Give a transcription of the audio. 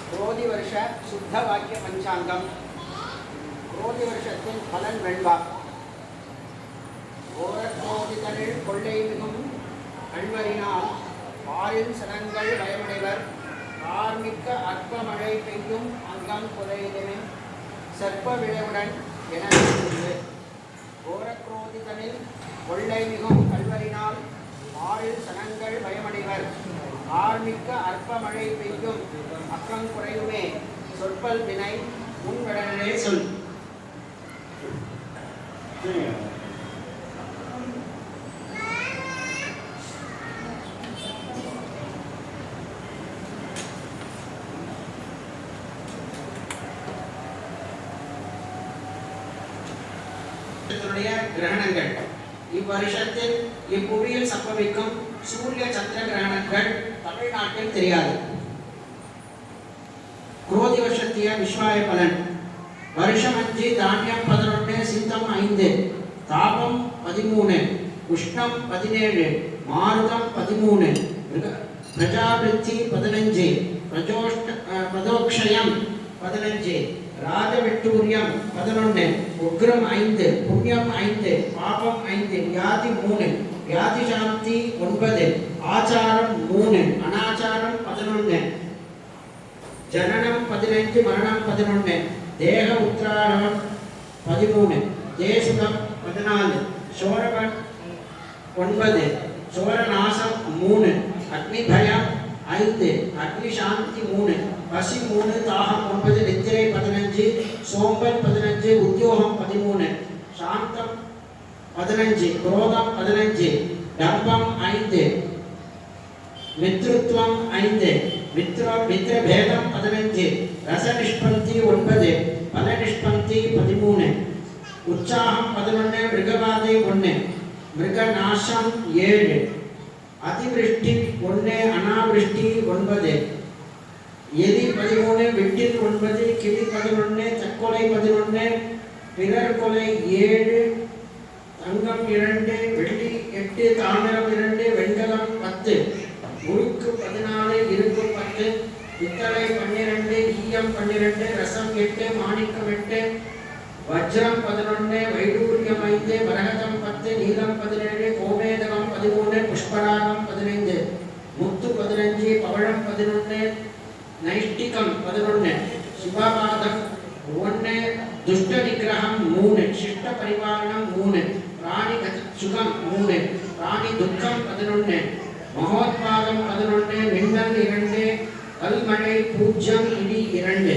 क्रोधि वर्ष शुद्ध वाक्य पंचांगम क्रोधि वर्षत्तिन फलन वेण्बा ஓரக்ரோதிதனில் கொள்ளை மிகும் கண்வரினால் பாரில் சனங்கள் பயமடைவர் கார்மிக்க அற்ப மழை பெய்யும் அங்கம் குறையுதென சர்ப்ப விளைவுடன் எனவே ஓரக்ரோதிதனில் கொள்ளை மிகும் கல்வரினால் பாரில் சனங்கள் பயமடைவர் கார்மிக்க அற்ப மழை பெய்யும் அக்கம் குறையுமே சொற்பல் வினை முன்வடனே சொல். கிரகணங்கள் இவ்வருஷத்தில் இப்புவியில் சம்பவிக்கும் சூரிய சந்திர கிரகணங்கள் தமிழ்நாட்டில் தெரியாது. குரோதி வருஷத்திய விஸ்வாய பலன் வருஷம் 5 தானியம் 11 சித்தம் 5 தாபம் 13 உஷ்ணம் 17 மாருதம் 13 பிரஜாபிருத்தி 15 பிரதோக்ஷயம் 15 ராஜவிட்டூரியம் 11 உக்ரம் 5 புண்ணியம் 5 பாபம் 5 வியாதி 3 வியாதி சாந்தி 9 ஆச்சாரம் 3 அனாச்சாரம் 11 ஜனனம் 15 மரணம் 11 தேக உத்ராரணம் 13 தேசுகம் 14 சோரவன் 9 சோரநாசம் 3 அக்னி பயம் 5 அக்னி சாந்தி 3 பசி 3 தாகம் 9 நித்திரை 15 சோம்பல் 15 உத்தியோகம் 13 சாந்தம் 15 குரோதம் 15 டம்பம் 5 மித்ருத்வம் 5 மித்ர பேதம் 15 ரச நிஷ்பந்தி 9 பல நிஷ்பந்தி 13 உற்சாகம் 11 மிருகவாதை 1 மிருக நாசம் 7 அதிவிருஷ்டி 1 அனாவிருஷ்டி 9 எலி 13 வெட்டில் 9 கிளி 11 தற்கொலை 11 பிறர் கொலை 7 தங்கம் 2 வெள்ளி 8 தாமிரம் 2 வெண்கலம் 10 முறுக்கு 14 இரும்பு 10 பித்தளை 12 ஈயம் 12 ரசம் 8 மாணிக்கம் 8 வஜ்ரம் 11 வைடூரியம் 5 வரகதம் 10 நீலம் 17 கோமேதகம் 13 புஷ்பராகம் 15 முத்து 15 பவழம் 11 நைஷ்டிகம் 11 சிவபாதம் 1 துஷ்ட நிகிரகம் 3 சிஷ்ட பரிபாலனம் 3 ராணி சுகம் 3 ராணி துக்கம் 11 மகோத்பாதம் 11 மின்னல் 2 கல்மழை பூஜ்யம் இடி 2